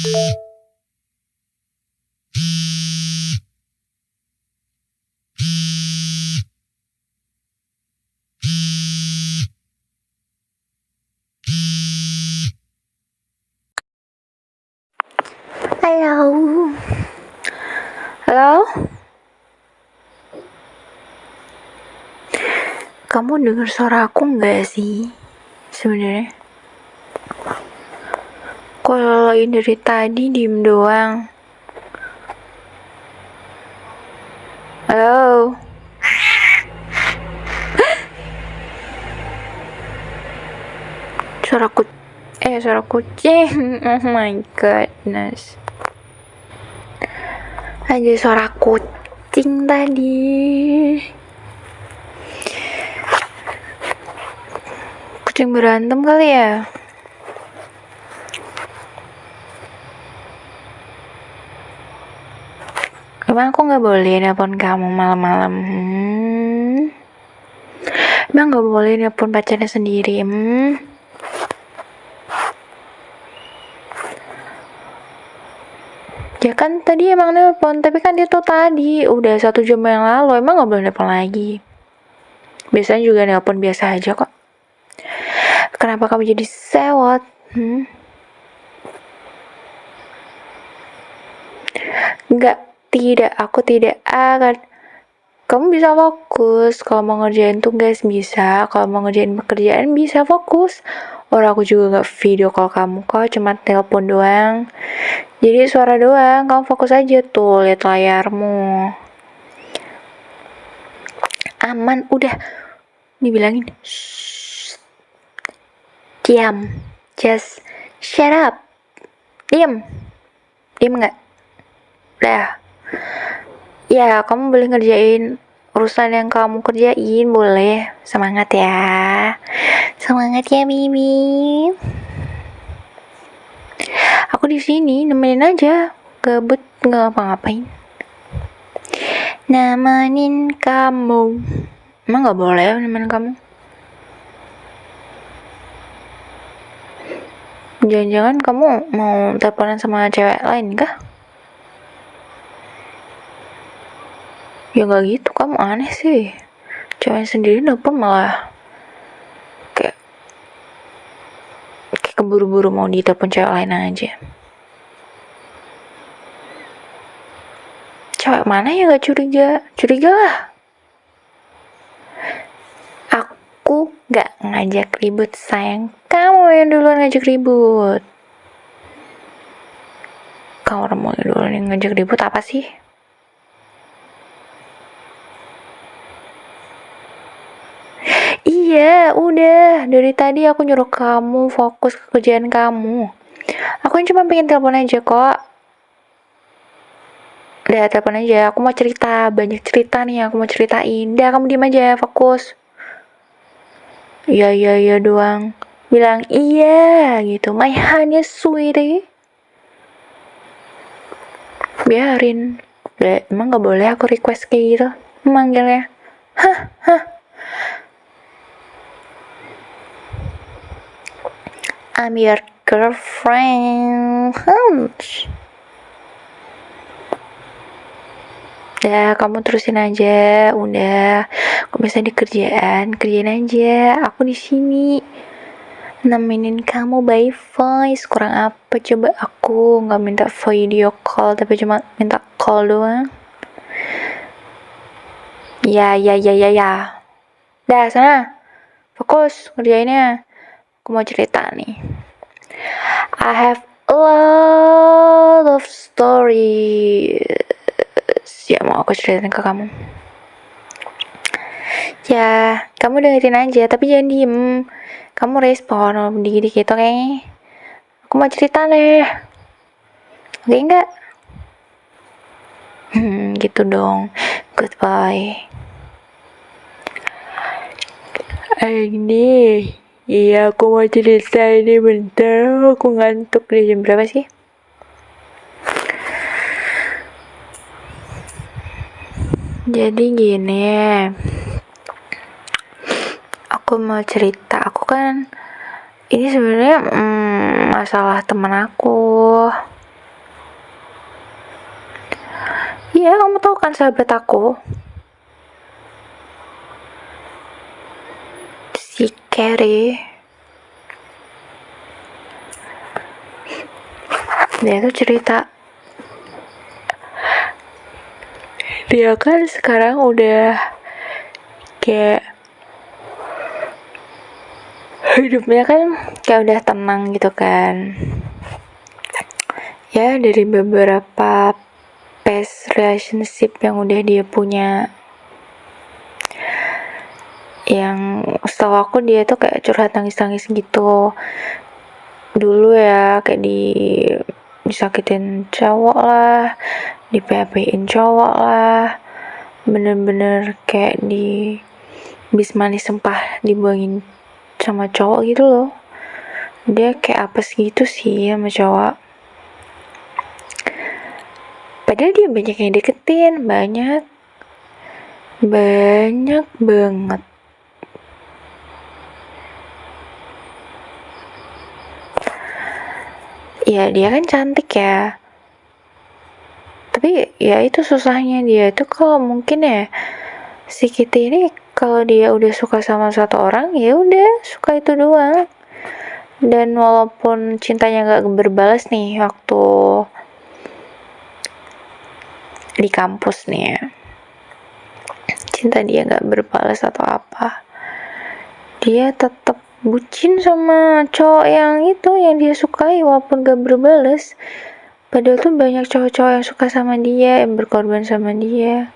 Halo. Halo? Kamu dengar suara aku nggak sih? Sebenarnya. Kalau dari tadi diem doang. Halo? Suara kucing. Oh my goodness. Aja suara kucing tadi. Kucing berantem kali ya? Emang aku gak boleh nelpon kamu malam-malam? Emang gak boleh nelpon pacarnya sendiri? Ya kan tadi emang nelpon, tapi kan itu tadi udah 1 jam yang lalu, emang gak boleh nelpon lagi. Biasanya juga nelpon biasa aja kok. Kenapa kamu jadi sewot? Tidak, aku tidak akan. Kamu bisa fokus, kalau mau ngerjain tugas bisa, kalau mau ngerjain pekerjaan bisa fokus. Orang aku juga gak video call kamu kok, cuma telepon doang. Jadi suara doang, kamu fokus aja tuh, lihat layarmu. Aman, udah. Dibilangin, shh, diam, just shut up. Diam gak? Udah. Ya, kamu boleh ngerjain urusan yang kamu kerjain, boleh. Semangat ya. Semangat ya, Bibi. Aku di sini nemenin aja. Gabut nggak ngapa-ngapain. Nemenin kamu. Emang nggak boleh nemenin kamu? Jangan-jangan kamu mau teleponan sama cewek lain kah? Ya nggak gitu, kamu aneh sih. Cewek sendiri nelpon malah kayak keburu-buru mau ditelepon cewek lain aja. Cewek mana yang gak curiga? Curiga lah. Aku gak ngajak ribut, sayang. Kamu yang duluan ngajak ribut. Kamu mau duluan yang ngajak ribut apa sih? Iya, udah. Dari tadi aku nyuruh kamu fokus ke kerjaan kamu. Aku cuma pengen telepon aja kok. Udah, telepon aja. Aku mau cerita. Banyak cerita nih aku mau ceritain. Udah, kamu diem aja, fokus. Iya doang. Bilang iya gitu. My honey sweetie. Biarin. Udah, emang gak boleh aku request kayak gitu? Manggilnya. Hah. I'm your girlfriend. Udah, kamu terusin aja. Udah, aku bisa kerjain aja. Aku di sini nemenin kamu by voice. Kurang apa coba? Aku nggak minta video call, tapi cuma minta call doang. Ya. Dah, sana. Fokus kerjainnya. Aku mau cerita nih. I have a lot of stories. Ya, mau aku ceritain ke kamu. Ya, kamu dengerin aja, tapi jangan diem. Kamu respon dikit-dikit, oke? Aku mau cerita nih. Oke enggak? Gitu dong. Goodbye. Ini. Iya, aku mau cerita ini bentar. Aku ngantuk di jam berapa sih? Jadi gini. Aku mau cerita. Aku kan ini sebenarnya masalah teman aku. Iya, kamu tahu kan sahabat aku, si Carrie. Dia tuh cerita, dia kan sekarang udah kayak hidupnya kan kayak udah tenang gitu kan. Ya, dari beberapa past relationship yang udah dia punya, yang setahu aku dia tuh kayak curhat nangis-nangis gitu dulu ya, kayak disakitin cowok lah, di PHP-in cowok lah, bener-bener kayak di bis manis sempah dibuangin sama cowok gitu loh. Dia kayak apes gitu sih sama cowok, padahal dia banyak yang deketin, banyak banget. Ya dia kan cantik ya, tapi ya itu susahnya dia tuh kalau mungkin ya si Kitty ini kalau dia udah suka sama satu orang ya udah suka itu doang. Dan walaupun cintanya nggak berbalas nih waktu di kampus nih ya, cinta dia nggak berbalas atau apa, dia tetap bucin sama cowok yang itu yang dia sukai walaupun gak berbalas. Padahal tuh banyak cowok-cowok yang suka sama dia, yang berkorban sama dia,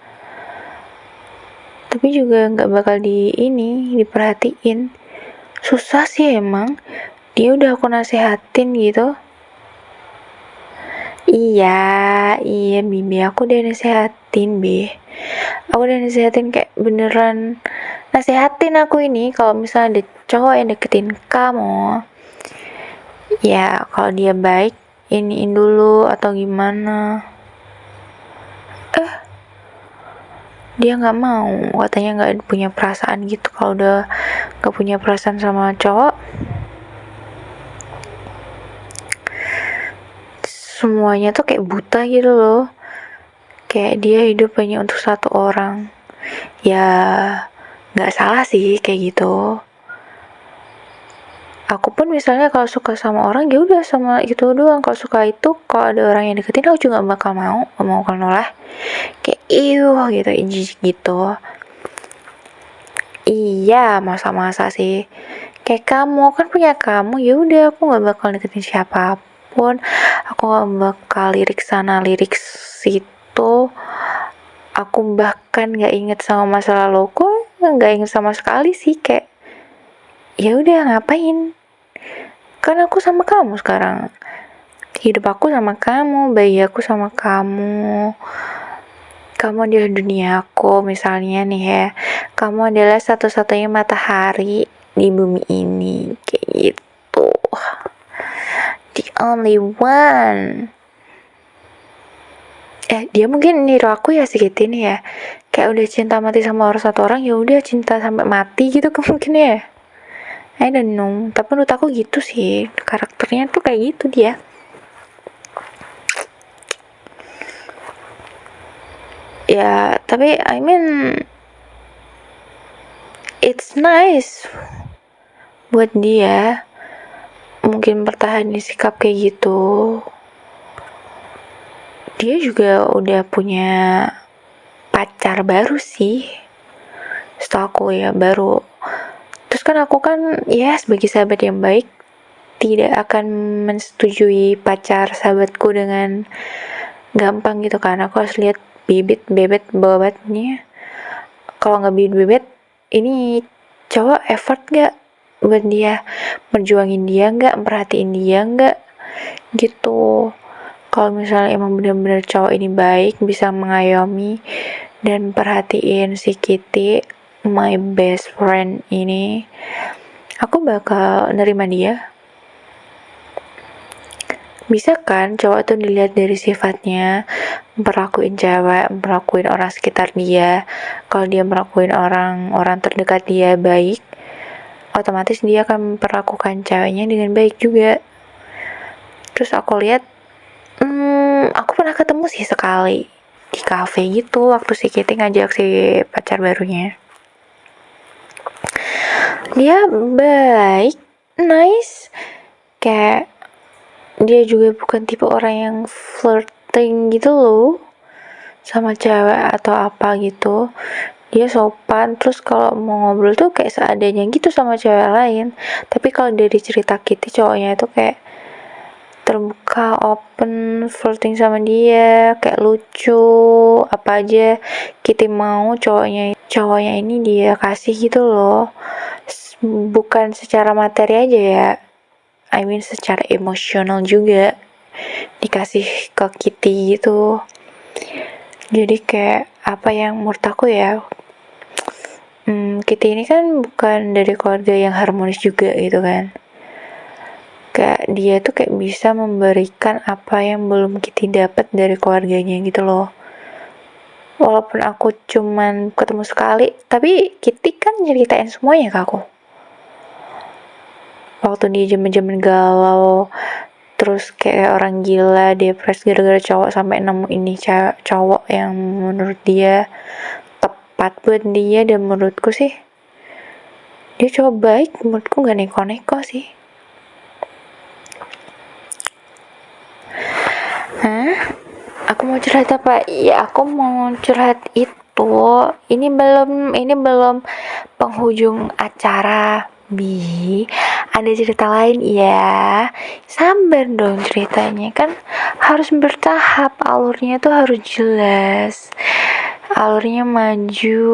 tapi juga nggak bakal diperhatiin. Susah sih emang. Dia udah aku nasehatin gitu. Iya, Bibi, aku udah nasehatin, Bi. Aku udah nasehatin kayak beneran nasehatin aku ini kalau misalnya ada cowok yang deketin kamu, ya kalau dia baik iniin dulu atau gimana. Dia nggak mau, katanya nggak punya perasaan gitu. Kalau udah nggak punya perasaan sama cowok, semuanya tuh kayak buta gitu loh, kayak dia hidup hanya untuk satu orang. Ya nggak salah sih kayak gitu. Aku pun misalnya kalau suka sama orang ya udah sama itu doang. Kalau suka itu, kalau ada orang yang deketin aku juga gak bakal mau kalau nolak kayak gitu, jijik gitu. Iya, masa-masa sih. Kayak kamu kan punya kamu, ya udah aku gak bakal deketin siapapun. Aku gak bakal lirik sana lirik situ. Aku bahkan gak inget sama masa laluku, gak inget sama sekali sih. Kayak ya udah ngapain, kan aku sama kamu sekarang, hidup aku sama kamu, bayi aku sama kamu adalah dunia aku misalnya nih ya, kamu adalah satu-satunya matahari di bumi ini, kayak gitu, the only one. Dia mungkin niru aku ya segitu nih ya, kayak udah cinta mati sama satu orang, ya udah cinta sampai mati gitu mungkin ya. I don't know, tapi menurut aku gitu sih, karakternya tuh kayak gitu dia. Ya, tapi I mean it's nice buat dia mungkin bertahan di sikap kayak gitu. Dia juga udah punya pacar baru sih, setahu aku ya, baru. Terus kan aku kan ya sebagai sahabat yang baik tidak akan menyetujui pacar sahabatku dengan gampang gitu kan. Aku harus lihat bebet babatnya. Kalau nggak bebet, ini cowok effort nggak buat dia, merjuangin dia nggak, merhatiin dia nggak, gitu. Kalau misalnya emang benar-benar cowok ini baik, bisa mengayomi dan perhatiin si Kitty, my best friend ini, aku bakal nerima dia. Bisa kan cowok tuh dilihat dari sifatnya, memperlakuin cewek, memperlakuin orang sekitar dia. Kalau dia memperlakuin orang terdekat dia baik, otomatis dia akan memperlakukan ceweknya dengan baik juga. Terus aku lihat, aku pernah ketemu sih sekali di kafe gitu waktu si Kitty ngajak si pacar barunya. Dia baik, nice, kayak dia juga bukan tipe orang yang flirting gitu loh sama cewek atau apa gitu. Dia sopan, terus kalau mau ngobrol tuh kayak seadanya gitu sama cewek lain. Tapi kalau dari cerita Kitty, cowoknya itu kayak terbuka, open, flirting sama dia, kayak lucu, apa aja Kitty mau cowoknya ini dia kasih gitu loh. Bukan secara materi aja ya, I mean secara emosional juga dikasih ke Kitty gitu. Jadi kayak apa yang menurut aku ya, Kitty ini kan bukan dari keluarga yang harmonis juga gitu kan. Kayak dia tuh kayak bisa memberikan apa yang belum Kitty dapat dari keluarganya gitu loh. Walaupun aku cuman ketemu sekali, tapi Kitty kan ceritain semuanya ke aku. Waktu dia jaman-jaman galau, terus kayak orang gila, depresi gara-gara cowok, sampai nemu ini cowok yang menurut dia tepat buat dia, dan menurutku sih dia cowok baik, menurutku gak neko-neko sih. Aku mau curhat apa? Ya, aku mau curhat itu. Ini belum penghujung acara. Ada cerita lain ya. Sabar dong ceritanya, kan harus bertahap, alurnya tuh harus jelas. Alurnya maju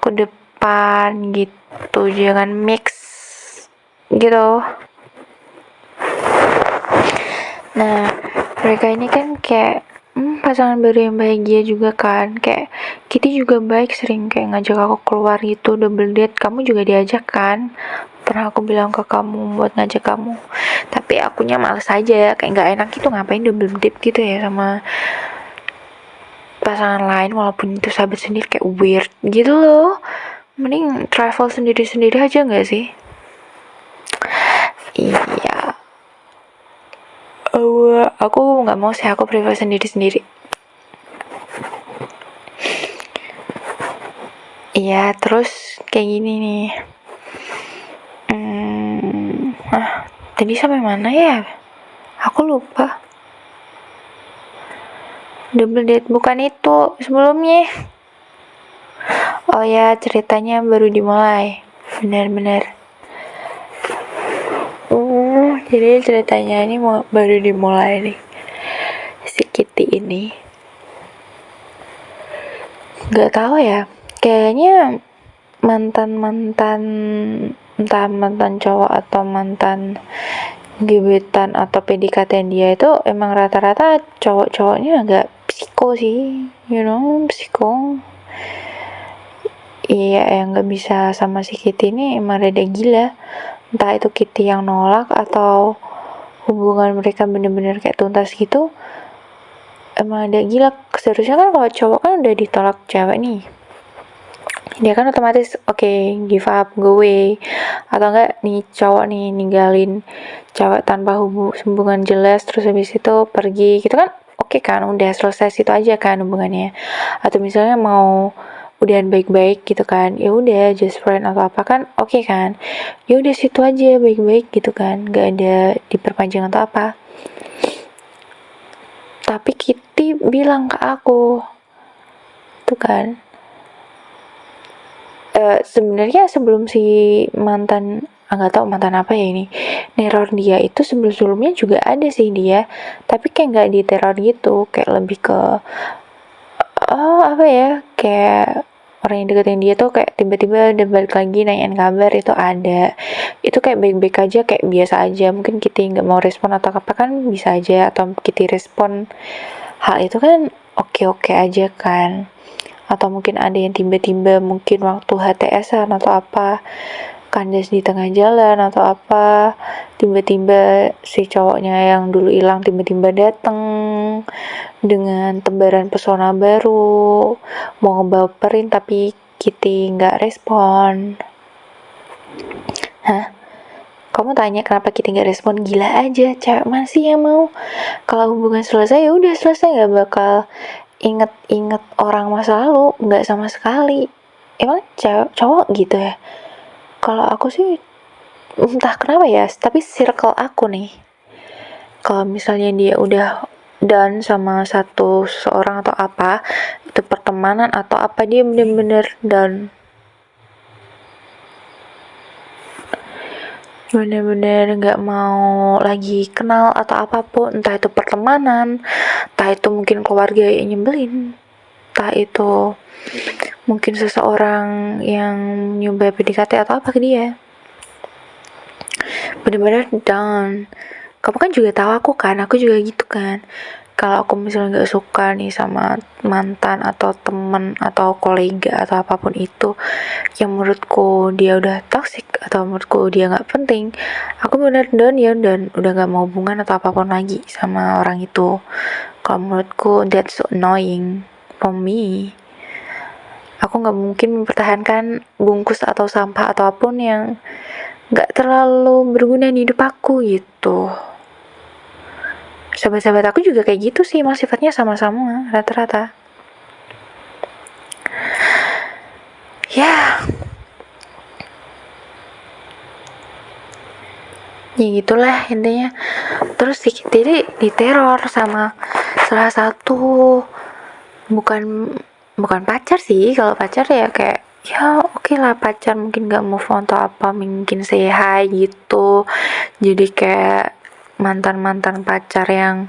ke depan gitu, jangan mix gitu. Nah, mereka ini kan kayak pasangan baru yang bahagia juga kan. Kayak Kitty juga baik, sering kayak ngajak aku keluar gitu, double date. Kamu juga diajak kan? Pernah aku bilang ke kamu buat ngajak kamu, tapi akunya males aja, kayak gak enak gitu, ngapain double date gitu ya sama pasangan lain, walaupun itu sahabat sendiri, kayak weird gitu loh. Mending travel sendiri-sendiri aja gak sih? Iya, aku nggak mau sih, aku prefer sendiri-sendiri. Iya, terus kayak gini nih. Tadi sampai mana ya? Aku lupa. Double date bukan itu, sebelumnya. Oh ya, ceritanya baru dimulai. Benar-benar. Jadi ceritanya ini baru dimulai nih. Si Kitty ini. Gak tahu ya, kayaknya entah mantan cowok atau mantan gebetan atau PDKT dia itu emang rata-rata cowok-cowoknya agak psiko sih, psiko. Iya, yang gak bisa sama si Kitty ini emang rada gila. Entah itu Kitty yang nolak atau hubungan mereka bener-bener kayak tuntas gitu, emang ada gila. Seharusnya kan kalau cowok kan udah ditolak cewek nih, dia kan otomatis give up, go away. Atau enggak nih cowok nih ninggalin cewek tanpa hubungan jelas, terus habis itu pergi gitu kan, kan udah selesai situ aja kan hubungannya. Atau misalnya mau udahan baik-baik gitu kan, ya udah just friend atau apa kan, kan, ya udah situ aja baik-baik gitu kan, gak ada diperpanjang atau apa. Tapi Kitty bilang ke aku tuh kan, sebenarnya sebelum si mantan, nggak tahu mantan apa ya ini, neror dia itu sebelumnya juga ada sih dia, tapi kayak nggak diteror gitu, kayak lebih ke apa ya, kayak orang yang deketin dia tuh kayak tiba-tiba udah balik lagi nanyain kabar, itu ada. Itu kayak baik-baik aja, kayak biasa aja. Mungkin Kitty nggak mau respon atau apa kan bisa aja, atau Kitty respon hal itu kan oke aja kan. Atau mungkin ada yang tiba-tiba mungkin waktu HTS-an atau apa, kandas di tengah jalan atau apa, tiba-tiba si cowoknya yang dulu hilang tiba-tiba dateng dengan tebaran pesona baru, mau ngebaperin tapi Kitty nggak respon. Kamu tanya kenapa Kitty nggak respon? Gila aja, cewek mana sih yang mau kalau hubungan selesai ya udah selesai, nggak bakal inget-inget orang masa lalu, nggak sama sekali. Emang cowok gitu ya? Kalau aku sih entah kenapa ya, tapi circle aku nih, kalau misalnya dia udah done sama seorang atau apa, itu pertemanan atau apa, dia bener-bener done, bener-bener nggak mau lagi kenal atau apapun, entah itu pertemanan, entah itu mungkin keluarga yang nyebelin, entah itu mungkin seseorang yang nyoba PDKT atau apa ke dia, bener-bener down. Kamu kan juga tahu aku juga gitu kan. Kalau aku misalnya nggak suka nih sama mantan atau temen atau kolega atau apapun itu, yang menurutku dia udah toxic atau menurutku dia nggak penting, aku bener down ya, dan udah nggak mau hubungan atau apapun lagi sama orang itu. Kalau menurutku that's so annoying for me. Aku nggak mungkin mempertahankan bungkus atau sampah atau apapun yang nggak terlalu berguna di hidup aku gitu. Sahabat-sahabat aku juga kayak gitu sih, emang sifatnya sama-sama rata-rata. Ya gitulah intinya. Terus si Kitty diteror sama salah satu, bukan pacar sih. Kalau pacar ya kayak ya oke lah, pacar mungkin gak move on atau apa, mungkin say hi gitu. Jadi kayak mantan pacar yang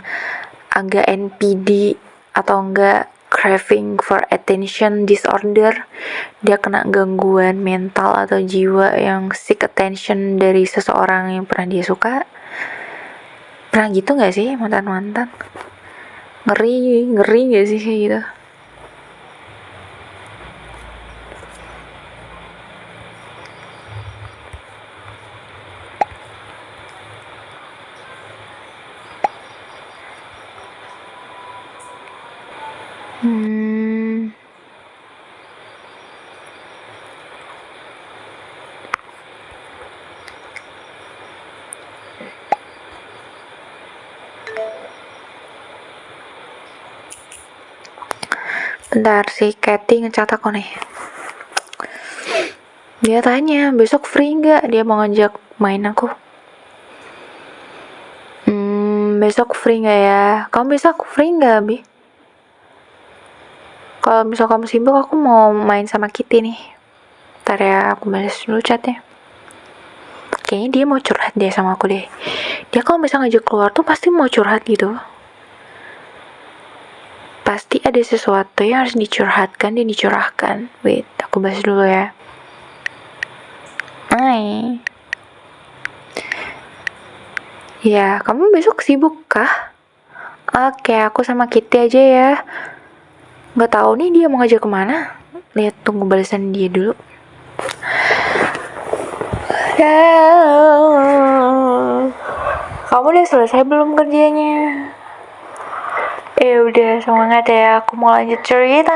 agak NPD atau enggak craving for attention disorder, dia kena gangguan mental atau jiwa yang seek attention dari seseorang yang pernah dia suka. Pernah gitu nggak sih mantan ngeri nggak sih kayak gitu? Bentar, si Kathy ngecat aku nih. Dia tanya besok free nggak, dia mau ngajak main aku. Besok free nggak ya? Kamu besok free nggak, Bi? Kalau misal kamu sibuk, aku mau main sama Kitty nih. Ntar ya, aku balas dulu chatnya. Kayaknya dia mau curhat deh sama aku deh. Dia kalau misalnya ngajak keluar tuh pasti mau curhat gitu. Pasti ada sesuatu yang harus dicurhatkan dan dicurahkan. Wait, aku bahas dulu ya. Hai. Ya, kamu besok sibuk kah? Oke, aku sama Kitty aja ya. Nggak tahu nih dia mau ngajak kemana. Lihat, tunggu balasan dia dulu. Kamu udah selesai belum kerjanya? Udah, semangat ya, aku mau lanjut cerita.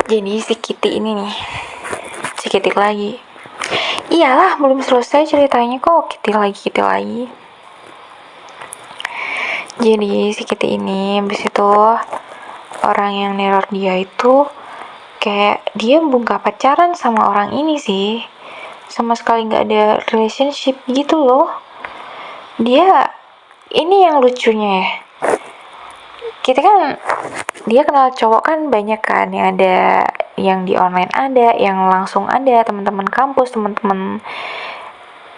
Jadi si Kitty ini nih, si Kitty lagi. Iyalah, belum selesai ceritanya kok. Kitty lagi. Jadi si Kitty ini habis itu orang yang neror dia itu kayak dia bukan pacaran sama orang ini sih, sama sekali nggak ada relationship gitu loh. Dia ini yang lucunya ya, kita kan dia kenal cowok kan banyak kan, yang ada yang di online, ada yang langsung, ada teman-teman kampus, teman-teman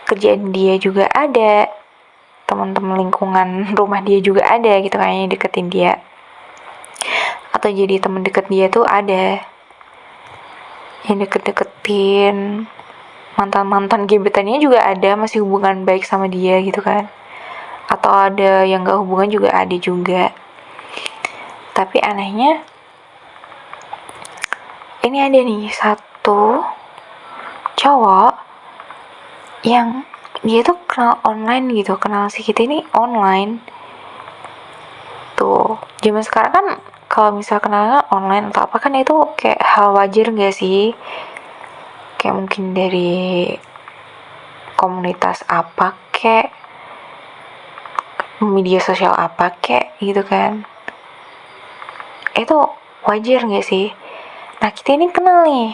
kerjaan dia juga ada, teman-teman lingkungan rumah dia juga ada gitu, kayaknya deketin dia atau jadi teman deket dia tuh ada yang deket-deketin, mantan gebetannya juga ada, masih hubungan baik sama dia gitu kan, atau ada yang gak hubungan juga ada juga. Tapi anehnya ini ada nih satu cowok yang dia tuh kenal online gitu, kenal si kita ini online tuh. Zaman sekarang kan kalau misal kenalnya online atau apa kan itu kayak hal wajar gak sih, kayak mungkin dari komunitas apa kayak media sosial apa kek gitu kan. Itu wajar gak sih? Nah kita ini kenal nih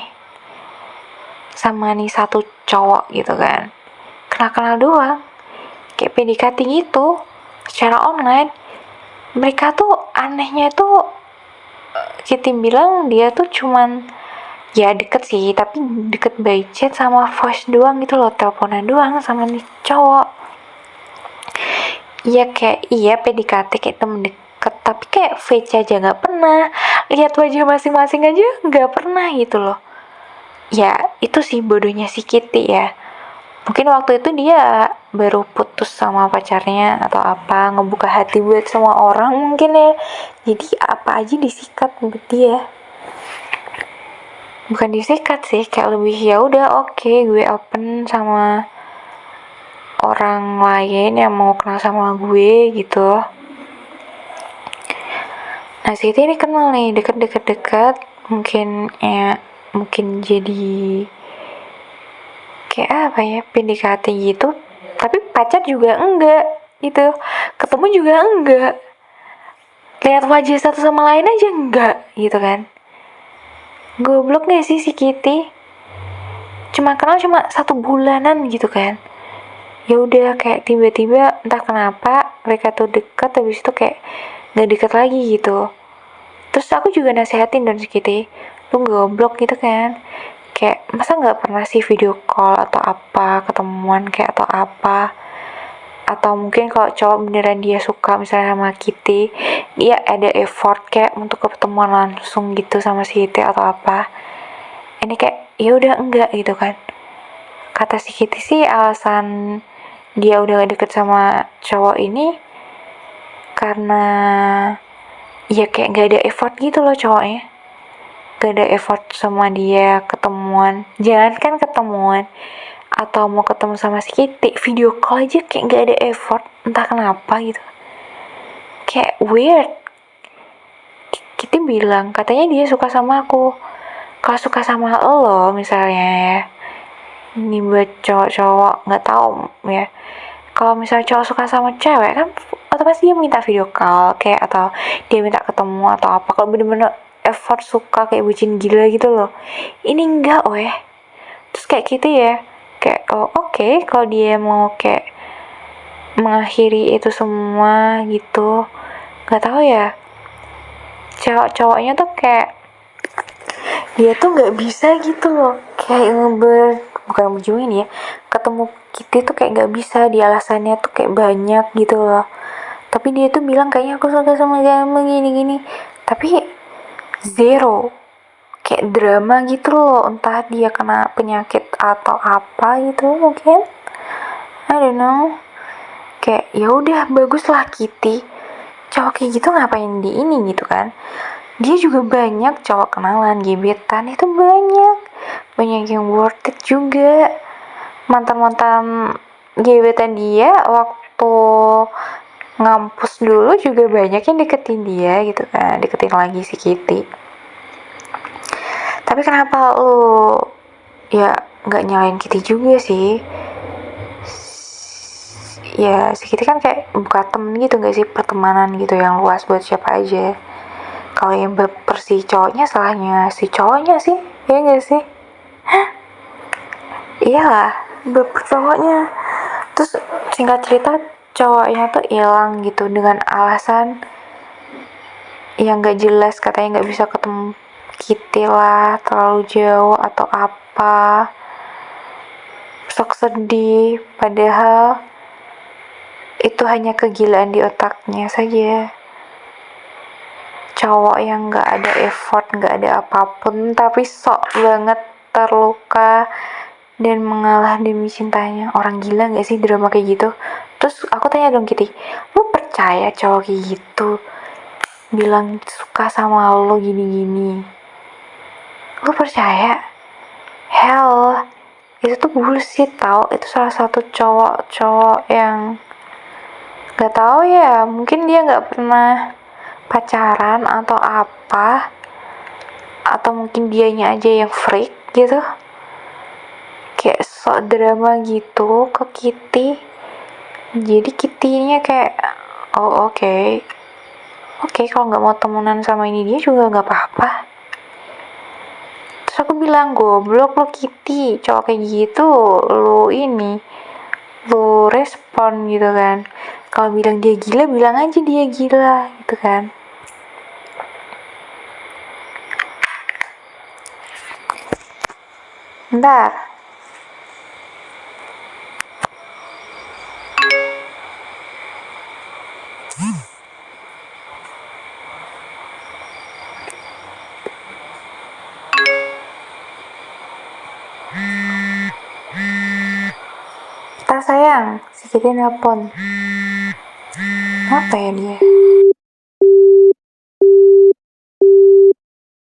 sama nih satu cowok gitu kan, kenal-kenal doang, kayak PDKT gitu secara online. Mereka tuh anehnya tuh, kita bilang dia tuh cuman ya deket sih, tapi deket by chat sama voice doang gitu loh, teleponan doang sama nih cowok. Iya kayak iya PDKT kayak temen deket, tapi kayak VC aja nggak pernah, lihat wajah masing-masing aja nggak pernah gitu loh. Ya itu sih bodohnya si Kitty ya. Mungkin waktu itu dia baru putus sama pacarnya atau apa, ngebuka hati buat semua orang mungkin ya. Jadi apa aja disikat buat dia. Bukan disikat sih, kayak lebih ya udah oke, gue open sama orang lain yang mau kenal sama gue gitu. Nah Siti ini kenal nih deket-deket, mungkin jadi kayak apa ya, PDKT gitu, tapi pacar juga enggak gitu, ketemu juga enggak, lihat wajah satu sama lain aja enggak gitu kan. Goblok gak sih si Kitty? Cuma kenal cuma 1 bulanan gitu kan. Ya udah kayak tiba-tiba entah kenapa mereka tuh deket, habis itu kayak gak deket lagi gitu. Terus aku juga nasehatin dan si Kitty, lu goblok gitu kan, kayak masa nggak pernah sih video call atau apa, ketemuan kayak atau apa. Atau mungkin kalau cowok beneran dia suka misalnya sama Kitty, dia ada effort kayak untuk ketemuan langsung gitu sama si Kitty atau apa. Ini kayak ya udah enggak gitu kan. Kata si Kitty sih alasan dia udah gak deket sama cowok ini karena ya kayak gak ada effort gitu loh cowoknya, gak ada effort sama dia ketemuan, jangankan ketemuan atau mau ketemu sama si Kitty, video call aja kayak gak ada effort, entah kenapa gitu, kayak weird. Kitty bilang katanya dia suka sama aku. Kalau suka sama lo misalnya ya, ini buat cowok-cowok nggak tahu ya, kalau misalnya cowok suka sama cewek kan otomatis dia minta video call kayak, atau dia minta ketemu atau apa, kalau bener-bener effort suka kayak bucin gila gitu loh. Ini enggak weh. Terus kayak gitu ya, kayak oh oke, kalau dia mau kayak mengakhiri itu semua gitu, nggak tahu ya, cowoknya tuh kayak dia tuh nggak bisa gitu loh, kayak bukan berjuangin ya, ketemu Kitty tuh kayak nggak bisa, dia alasannya tuh kayak banyak gitu loh. Tapi dia tuh bilang kayaknya aku suka sama kamu gini-gini, tapi zero, kayak drama gitu loh, entah dia kena penyakit atau apa gitu mungkin, I don't know. Kayak ya udah bagus lah Kitty, cowok kayak gitu ngapain di ini gitu kan. Dia juga banyak cowok kenalan, gebetan itu banyak yang worth it juga. Mantan gebetan dia waktu ngampus dulu juga banyak yang deketin dia gitu kan, deketin lagi si Kitty. Tapi kenapa lu ya nggak nyalain Kitty juga sih? Ya si Kitty kan kayak buka temen gitu nggak sih, pertemanan gitu yang luas buat siapa aja. Kalau yang baper si cowoknya, salahnya si cowoknya sih, ya nggak sih? Iyalah, baper cowoknya. Terus singkat cerita cowoknya tuh hilang gitu dengan alasan yang nggak jelas, katanya nggak bisa ketemu Kitty lah, terlalu jauh atau apa. Sok sedih, padahal itu hanya kegilaan di otaknya saja. Cowok yang gak ada effort, gak ada apapun, tapi sok banget terluka dan mengalah demi cintanya. Orang gila gak sih drama kayak gitu? Terus aku tanya dong Kitty, lu percaya cowok kayak gitu bilang suka sama lo gini-gini? Lu percaya? Hell, itu tuh bullshit tau. Itu salah satu cowok yang gak tahu ya, mungkin dia gak pernah pacaran atau apa, atau mungkin dianya aja yang freak gitu, kayak sok drama gitu ke Kitty. Jadi Kitty-nya kayak Oh oke. Oke, kalau nggak mau temenan sama ini dia juga nggak apa-apa. Terus aku bilang, goblok lo Kitty, cowok kayak gitu lo respon gitu kan. Kalau bilang dia gila, bilang aja dia gila gitu kan. Bentar. Bentar sayang, si Kitty nelpon. Apa ya dia?